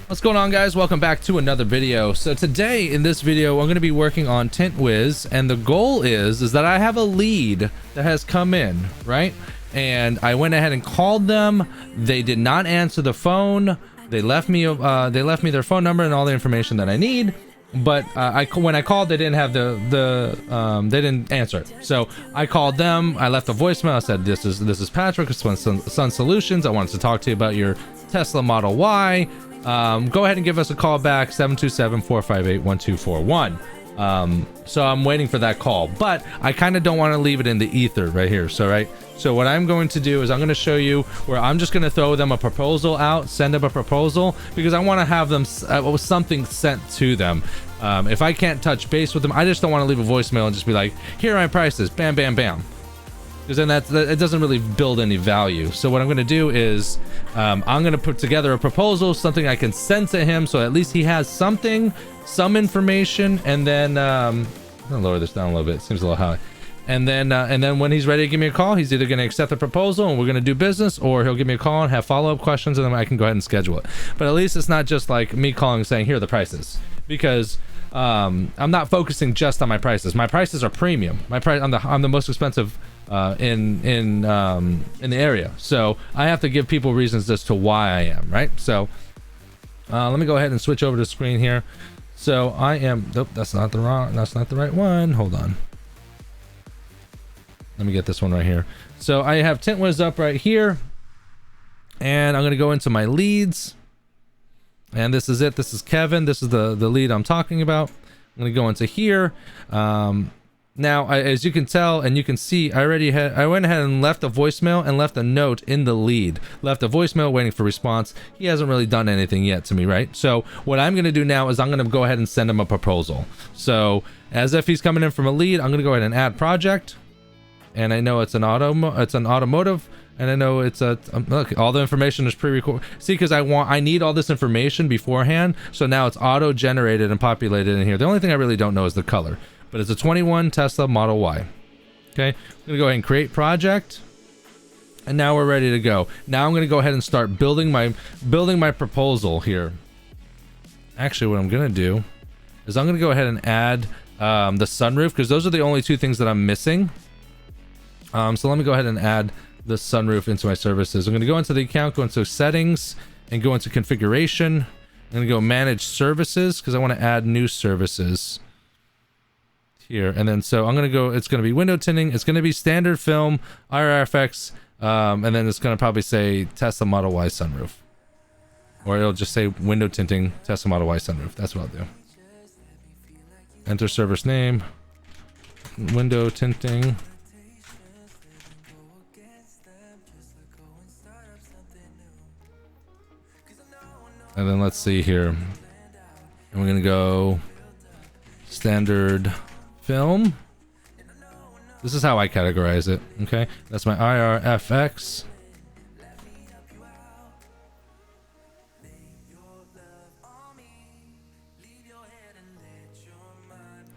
What's going on, guys? Welcome back to another video. So today in this video I'm going to be working on TintWiz, and the goal is that I have a lead that has come in, right? And I went ahead and called them. They did not answer the phone. They left me their phone number and all the information that I need, but when I called, they didn't have they didn't answer it. So I called them. I left a voicemail. I said, this is Patrick with Sun Solutions. I wanted to talk to you about your Tesla Model Y. Go ahead and give us a call back, 727-458-1241. So I'm waiting for that call, but I kind of don't want to leave it in the ether right here. So what I'm going to do is I'm going to show you where I'm just going to throw them a proposal out, send them a proposal, because I want to have them something sent to them. If I can't touch base with them, I just don't want to leave a voicemail and just be like, here are my prices, bam, bam, bam. Because then it doesn't really build any value. So what I'm going to do is I'm going to put together a proposal, something I can send to him, so at least he has something, some information, and then I'm going to lower this down a little bit. It seems a little high. And then when he's ready to give me a call, he's either going to accept the proposal and we're going to do business, or he'll give me a call and have follow-up questions, and then I can go ahead and schedule it. But at least it's not just like me calling and saying, here are the prices, because I'm not focusing just on my prices. My prices are premium. I'm the most expensive in the area, so I have to give people reasons as to why I am, right? So let me go ahead and switch over to the screen here. So I am, nope, that's not the right one. Hold on, let me get this one right here. So I have TintWiz up right here, and I'm going to go into my leads, and this is it. This is Kevin. This is the lead I'm talking about. I'm going to go into here. Now, as you can tell and you can see, I went ahead and left a voicemail and left a note in the lead. Left a voicemail waiting for response. He hasn't really done anything yet to me, right? So what I'm going to do now is I'm going to go ahead and send him a proposal. So as if he's coming in from a lead, I'm going to go ahead and add project. And I know it's an automotive, and I know it's look, all the information is pre-recorded. See, because I need all this information beforehand, so now it's auto-generated and populated in here. The only thing I really don't know is the color, but it's a 21 Tesla Model Y. Okay, I'm gonna go ahead and create project, and now we're ready to go. Now I'm gonna go ahead and start building my proposal here. Actually, what I'm gonna do is I'm gonna go ahead and add the sunroof, because those are the only two things that I'm missing. So let me go ahead and add the sunroof into my services. I'm going to go into the account, go into settings, and go into configuration. I'm going to go manage services, because I want to add new services here. And then so I'm going to go, it's going to be window tinting, it's going to be standard film, IRFX, and then it's going to probably say Tesla Model Y sunroof. Or it'll just say window tinting, Tesla Model Y sunroof. That's what I'll do. Enter service name, window tinting. And then let's see here. And we're going to go standard film. This is how I categorize it. Okay. That's my IRFX.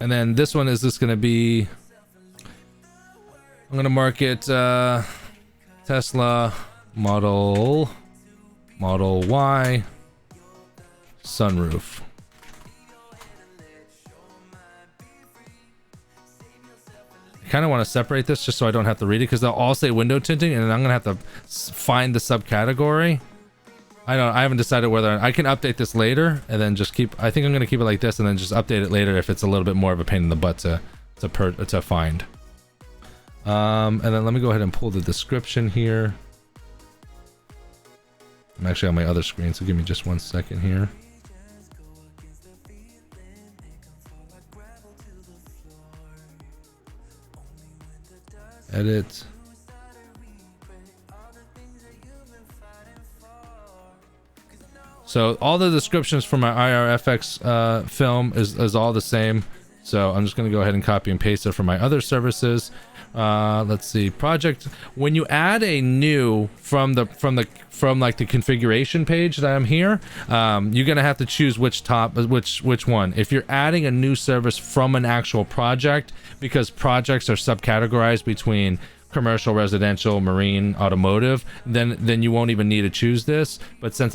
And then this one is just going to be, I'm going to mark it Tesla Model Y sunroof. I kind of want to separate this just so I don't have to read it, because they'll all say window tinting, and then I'm gonna have to find the subcategory. I haven't decided whether I can update this later and then just keep. I think I'm gonna keep it like this and then just update it later if it's a little bit more of a pain in the butt to find. And then let me go ahead and pull the description here. I'm actually on my other screen, so give me just 1 second here. Edit. So all the descriptions for my IRFX film is all the same. So I'm just going to go ahead and copy and paste it for my other services. Let's see, project. When you add a new from like the configuration page that I'm here, you're gonna have to choose which one. If you're adding a new service from an actual project, because projects are subcategorized between commercial, residential, marine, automotive, then you won't even need to choose this. But since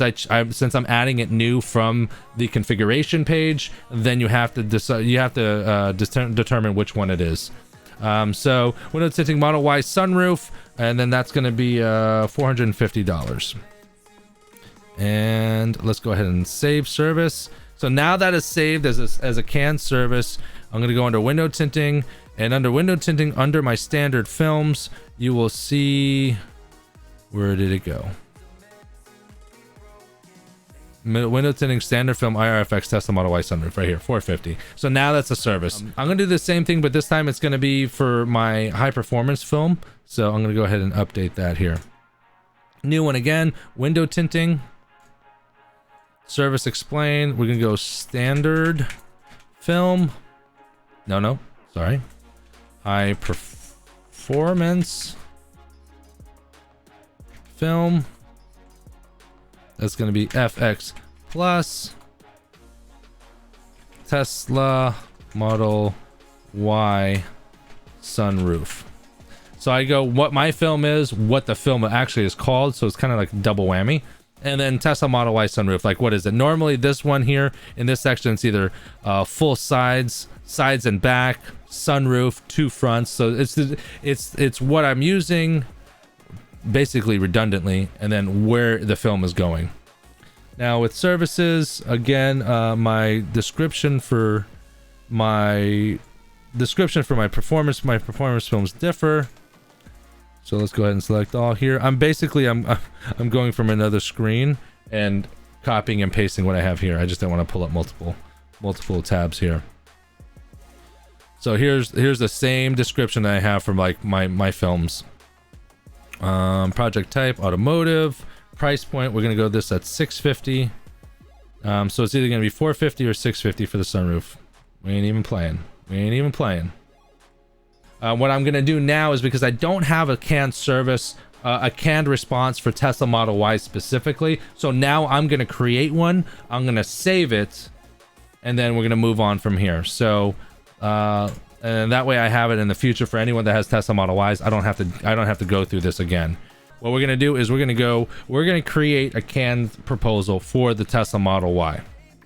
since I'm adding it new from the configuration page, then you have to decide, determine which one it is. So window tinting Model Y sunroof, and then that's going to be $450. And let's go ahead and save service. So now that is saved as a canned service, I'm going to go under window tinting, and under window tinting, under my standard films, you will see, where did it go? Window tinting standard film IRFX Tesla Model Y sunroof right here, $450. So now that's a service. I'm going to do the same thing, but this time it's going to be for my high performance film. So I'm going to go ahead and update that here. New one again, window tinting. Service explain. We're going to go standard film. No, sorry. High performance film. That's going to be FX plus Tesla Model Y sunroof. So I go what my film is, what the film actually is called. So it's kind of like double whammy. And then Tesla Model Y sunroof, like what is it? Normally this one here in this section, it's either full sides and back, sunroof, two fronts. So it's what I'm using basically redundantly, and then where the film is going. Now with services, again, my description for my performance films differ. So let's go ahead and select all here. I'm going from another screen and copying and pasting what I have here. I just don't want to pull up multiple tabs here. So here's the same description that I have from like my films. Project type automotive, price point, we're gonna go this at $650. So it's either gonna be $450 or $650 for the sunroof. We ain't even playing. What I'm gonna do now is, because I don't have a canned service, a canned response for Tesla Model Y specifically, so now I'm gonna create one. I'm gonna save it, and then we're gonna move on from here. So and that way I have it in the future for anyone that has Tesla Model Ys. I don't have to go through this again. What we're gonna do is we're gonna create a canned proposal for the Tesla Model Y,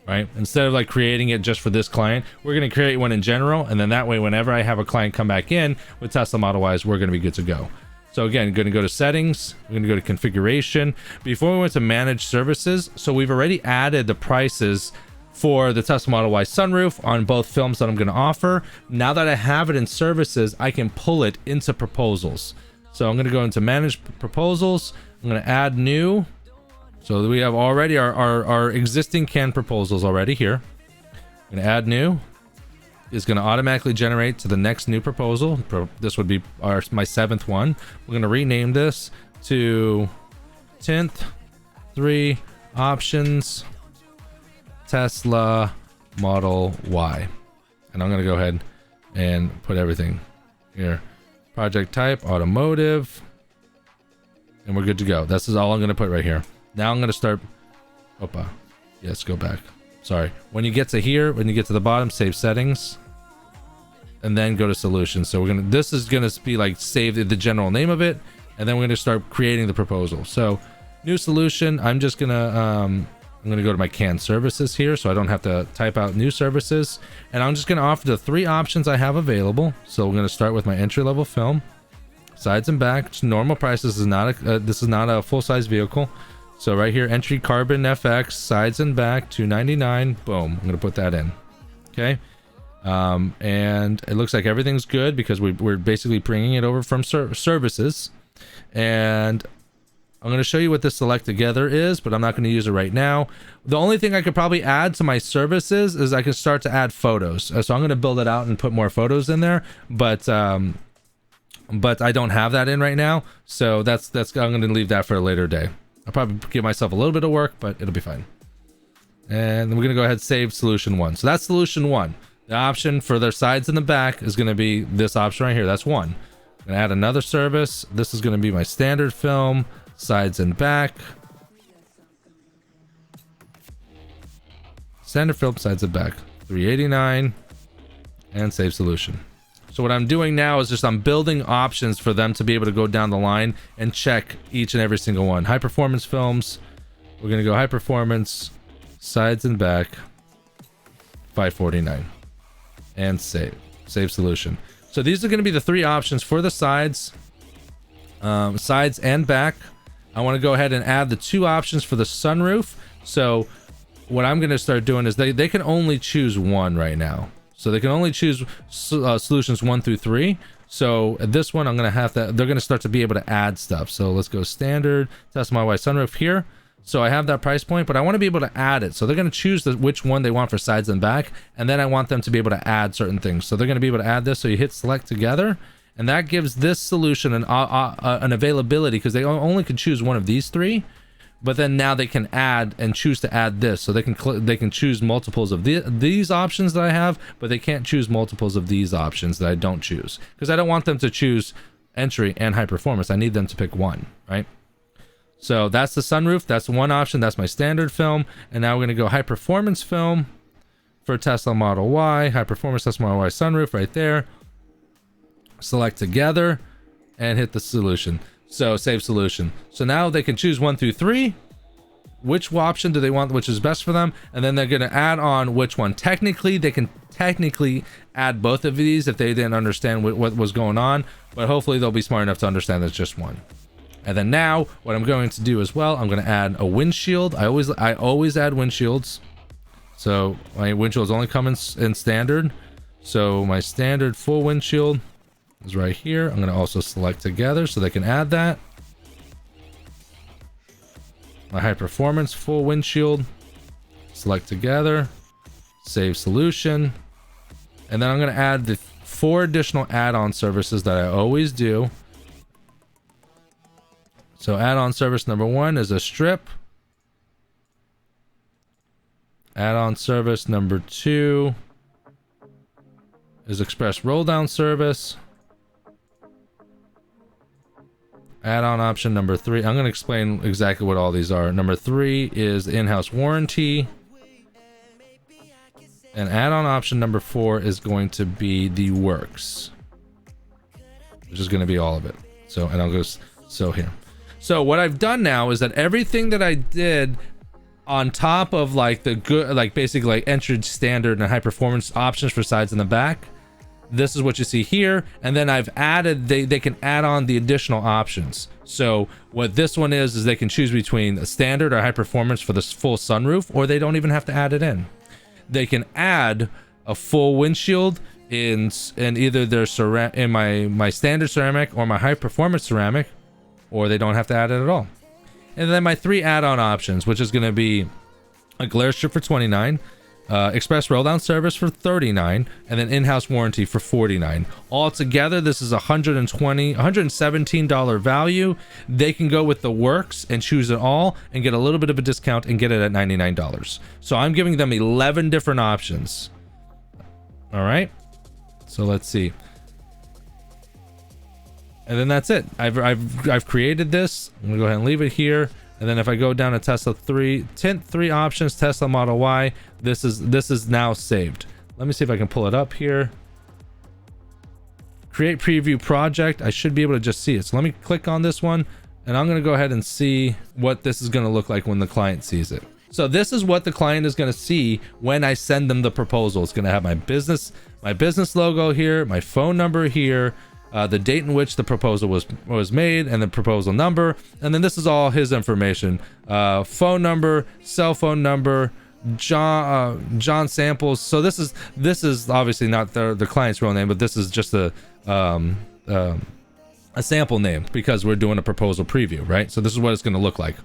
right? Instead of like creating it just for this client, we're gonna create one in general, and then that way whenever I have a client come back in with Tesla Model Ys, we're gonna be good to go. So again, gonna go to settings, we're gonna go to configuration. Before we went to manage services, so we've already added the prices for the Tesla Model Y sunroof on both films that I'm going to offer. Now that I have it in services, I can pull it into proposals. So I'm going to go into manage proposals. I'm going to add new. So we have already our existing canned proposals already here. I'm going to add new. It's going to automatically generate to the next new proposal. This would be my 7th one. We're going to rename this to Tint 3 options Tesla Model Y, and I'm gonna go ahead and put everything here. Project type automotive, and we're good to go. This is all I'm gonna put right here. Now I'm gonna start. Opa, yes, go back. Sorry. When you get to here, when you get to the bottom, save settings, and then go to solutions. So this is gonna be like save the general name of it, and then we're gonna start creating the proposal. So new solution. I'm going to go to my canned services here, so I don't have to type out new services, and I'm just going to offer the 3 options I have available. So we're going to start with my entry-level film, sides and back. Normal price. This is not a full-size vehicle. So right here, entry carbon FX, sides and back, $299. Boom. I'm going to put that in. Okay. And it looks like everything's good because we're basically bringing it over from services, and I'm going to show you what this select together is, but I'm not going to use it right now. The only thing I could probably add to my services is I can start to add photos. So I'm going to build it out and put more photos in there, but I don't have that in right now. So I'm going to leave that for a later day. I'll probably give myself a little bit of work, but it'll be fine. And then we're going to go ahead and save solution 1. So that's solution 1. The option for their sides and the back is going to be this option right here. That's 1. I'm going to add another service. This is going to be my standard film. Sides and back, standard film, sides and back, $389, and save solution. So what I'm doing now is just I'm building options for them to be able to go down the line and check each and every single one. High performance films, we're gonna go high performance, sides and back, 549, and save solution. So these are gonna be the 3 options for the sides, sides and back. I want to go ahead and add the 2 options for the sunroof. So what I'm going to start doing is they can only choose one right now. So they can only choose solutions 1 through 3. So at this one, I'm going to have to, they're going to start to be able to add stuff. So let's go standard, Tesla Model Y sunroof here. So I have that price point, but I want to be able to add it. So they're going to choose which one they want for sides and back. And then I want them to be able to add certain things. So they're going to be able to add this. So you hit select together. And that gives this solution an availability, because they only can choose one of these 3, but then now they can add and choose to add this. So they can choose multiples of these options that I have, but they can't choose multiples of these options that I don't choose, because I don't want them to choose entry and high performance. I need them to pick one, right? So that's the sunroof. That's one option. That's my standard film. And now we're going to go high performance film for Tesla Model Y, high performance Tesla Model Y sunroof right there. Select together and hit the solution. So save solution. So now they can choose 1 through 3. Which option do they want, which is best for them, and then they're going to add on which one. Technically, they can add both of these if they didn't understand what was going on, but hopefully they'll be smart enough to understand there's just one. And then now what I'm going to do as well, I'm going to add a windshield. I always add windshields. So my windshields only come in standard. So my standard full windshield is right here. I'm going to also select together so they can add that. My high performance full windshield, select together, save solution. And then I'm going to add the 4 additional add-on services that I always do. So add-on service number 1 is a strip. Add-on service number 2 is express roll down service. Add-on option number 3, I'm going to explain exactly what all these are. Number 3 is in-house warranty. And add-on option number 4 is going to be the works, which is going to be all of it. So, and I'll go here. So what I've done now is that everything that I did on top of like the good, like basically like entered standard and high performance options for sides and the back, this is what you see here. And then I've added, they can add on the additional options. So what this one is they can choose between a standard or high performance for this full sunroof, or they don't even have to add it in. They can add a full windshield in either their in my standard ceramic or my high performance ceramic, or they don't have to add it at all. And then my 3 add-on options, which is going to be a glare strip for $29, express roll down service for $39, and then in-house warranty for $49. Altogether, this is $117 value. They can go with the works and choose it all and get a little bit of a discount and get it at $99. So I'm giving them 11 different options. All right. So let's see. And then that's it. I've created this. I'm gonna go ahead and leave it here. And then if I go down to Tesla 3, Tint 3 options, Tesla Model Y, this is now saved. Let me see if I can pull it up here. Create preview project. I should be able to just see it. So let me click on this one, and I'm going to go ahead and see what this is going to look like when the client sees it. So this is what the client is going to see when I send them the proposal. It's going to have my business logo here, my phone number here, the date in which the proposal was made, and the proposal number, and then this is all his information: phone number, cell phone number, John Samples. So this is obviously not the client's real name, but this is just a sample name because we're doing a proposal preview, right? So this is what it's going to look like.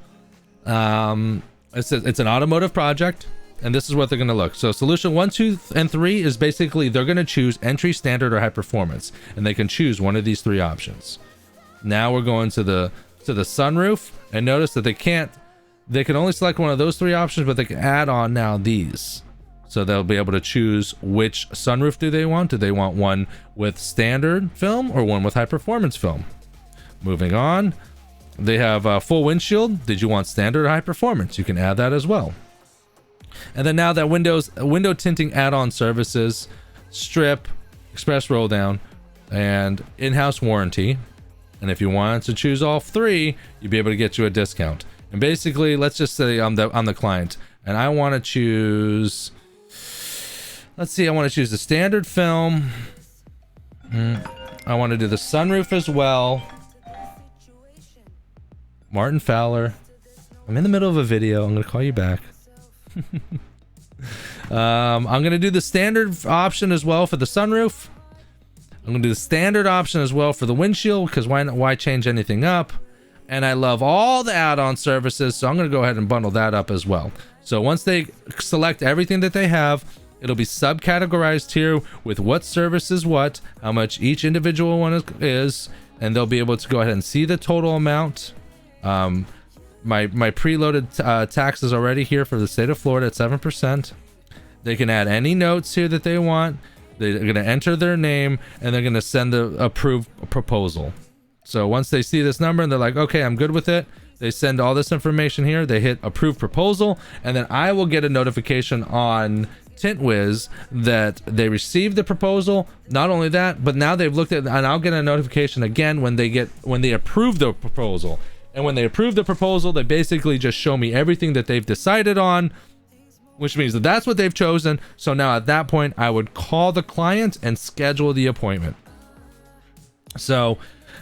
It's an automotive project. And this is what they're going to look. So solution 1, 2, and 3 is basically they're going to choose entry, standard, or high performance, and they can choose one of these 3 options. Now we're going to the sunroof, and notice that they can only select one of those 3 options, but they can add on now these. So they'll be able to choose which sunroof do they want. Do they want one with standard film or one with high performance film? Moving on, they have a full windshield. Did you want standard or high performance? You can add that as well. And then now that window tinting add-on services, strip, express roll down, and in-house warranty. And if you wanted to choose all 3, you'd be able to get you a discount. And basically, let's just say I'm the client, and I want to choose. Let's see. I want to choose the standard film. I want to do the sunroof as well. Martin Fowler. I'm in the middle of a video. I'm gonna call you back. I'm gonna do the standard option as well for the sunroof. I'm gonna do the standard option as well for the windshield, because why change anything up? And I love all the add-on services, so I'm gonna go ahead and bundle that up as well. So once they select everything that they have, it'll be subcategorized here with what service is what, how much each individual one is, and they'll be able to go ahead and see the total amount. My preloaded tax is already here for the state of Florida at 7%. They can add any notes here that they want. They're going to enter their name, and they're going to send the approved proposal. So once they see this number and they're like, okay, I'm good with it, they send all this information here. They hit approve proposal, and then I will get a notification on TintWiz that they received the proposal. Not only that, but now they've looked at, and I'll get a notification again when they approve the proposal. And when they approve the proposal, they basically just show me everything that they've decided on, which means that that's what they've chosen. So now at that point, I would call the client and schedule the appointment. So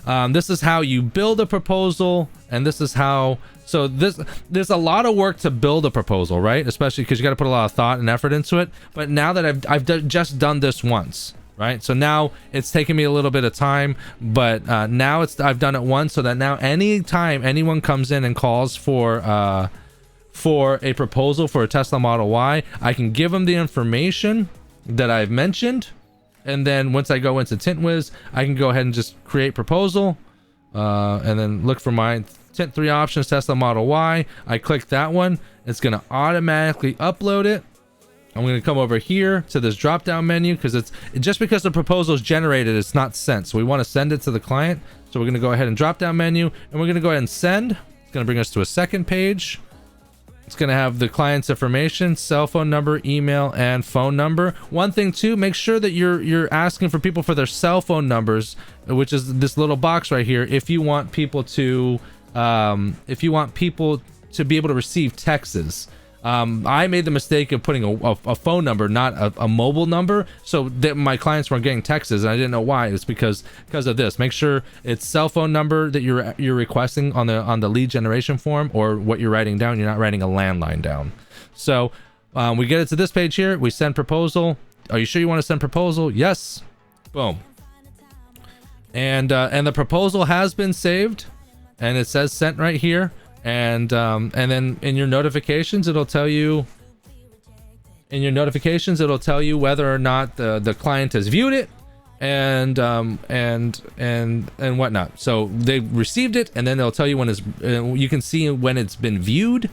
this is how you build a proposal, and this is how. So there's a lot of work to build a proposal, right? Especially because you got to put a lot of thought and effort into it. But now that I've just done this once, right? So now it's taken me a little bit of time, but now I've done it once, so that now anytime anyone comes in and calls for a proposal for a Tesla Model Y, I can give them the information that I've mentioned, and then once I go into TintWiz, I can go ahead and just create proposal, and then look for my Tint 3 options Tesla Model Y. I click that one. It's going to automatically upload it. I'm going to come over here to this drop down menu, because it's just because the proposal is generated, it's not sent. So we want to send it to the client. So we're going to go ahead and drop down menu, and we're going to go ahead and send. It's going to bring us to a second page. It's going to have the client's information, cell phone number, email, and phone number. One thing too, make sure that you're asking for people for their cell phone numbers, which is this little box right here. If you want people to be able to receive texts. I made the mistake of putting a phone number, not a mobile number, so that my clients weren't getting texts, and I didn't know why. It's because of this. Make sure it's cell phone number that you're requesting on the lead generation form, or what you're writing down. You're not writing a landline down. So we get it to this page here. We send proposal. Are you sure you want to send proposal? Yes. Boom. And the proposal has been saved, and it says sent right here. And then in your notifications, it'll tell you. In your notifications, it'll tell you whether or not the client has viewed it, and whatnot. So they received it, and then they'll tell you when you can see when it's been viewed.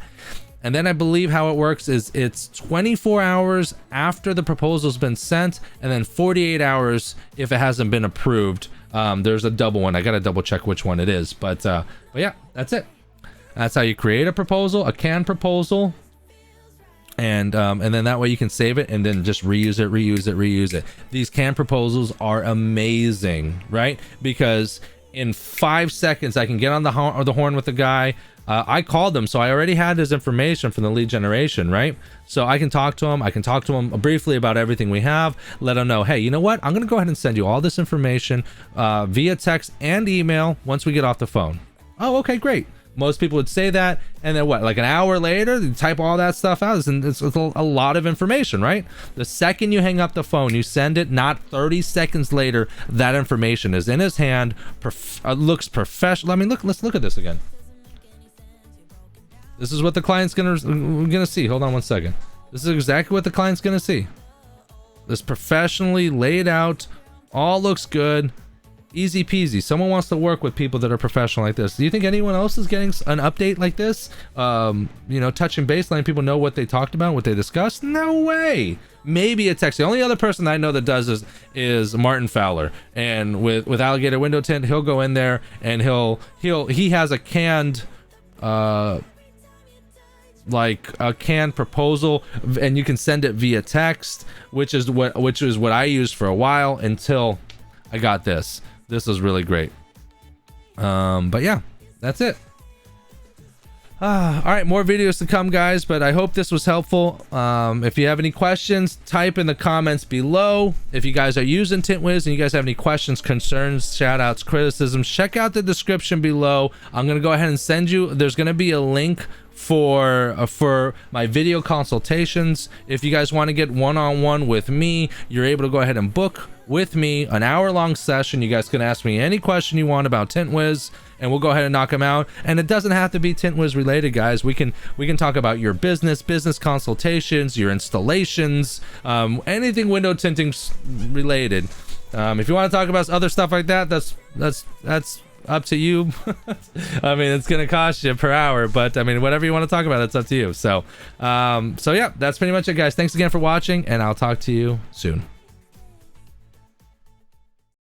And then I believe how it works is it's 24 hours after the proposal's been sent, and then 48 hours if it hasn't been approved. There's a double one. I gotta double check which one it is, but yeah, that's it. That's how you create a proposal, a canned proposal, and then that way you can save it and then just reuse it. These canned proposals are amazing, right? Because in 5 seconds I can get on the horn with the guy. I called him, so I already had his information from the lead generation, right? So I can talk to him. I can talk to him briefly about everything we have. Let him know, hey, you know what? I'm gonna go ahead and send you all this information via text and email once we get off the phone. Oh, okay, great. Most people would say that, and then what, like an hour later, you type all that stuff out, and it's a lot of information, right? The second you hang up the phone, you send it, not 30 seconds later, that information is in his hand, looks professional. I mean, let's look at this again. This is what the client's gonna see. Hold on one second. This is exactly what the client's gonna see. This professionally laid out, all looks good. Easy peasy. Someone wants to work with people that are professional like this. Do you think anyone else is getting an update like this? Touching base, letting people know what they talked about, what they discussed? No way. Maybe a text. The only other person I know that does is Martin Fowler. And with Alligator Window Tint, he'll go in there and he has a canned a canned proposal, and you can send it via text, which is what I used for a while until I got this. This is really great. But yeah, that's it. All right, more videos to come, guys, but I hope this was helpful. If you have any questions, type in the comments below. If you guys are using TintWiz and you guys have any questions, concerns, shout outs, criticisms, check out the description below. I'm gonna go ahead and send you, there's gonna be a link for my video consultations. If you guys want to get one-on-one with me, you're able to go ahead and book with me an hour-long session. You guys can ask me any question you want about TintWiz, and we'll go ahead and knock them out. And it doesn't have to be TintWiz related, guys. We can talk about your business consultations, your installations, anything window tinting related. If you want to talk about other stuff like that, that's up to you. I mean, it's gonna cost you per hour, but I mean, whatever you want to talk about, it's up to you. So yeah, that's pretty much it, guys. Thanks again for watching, and I'll talk to you soon.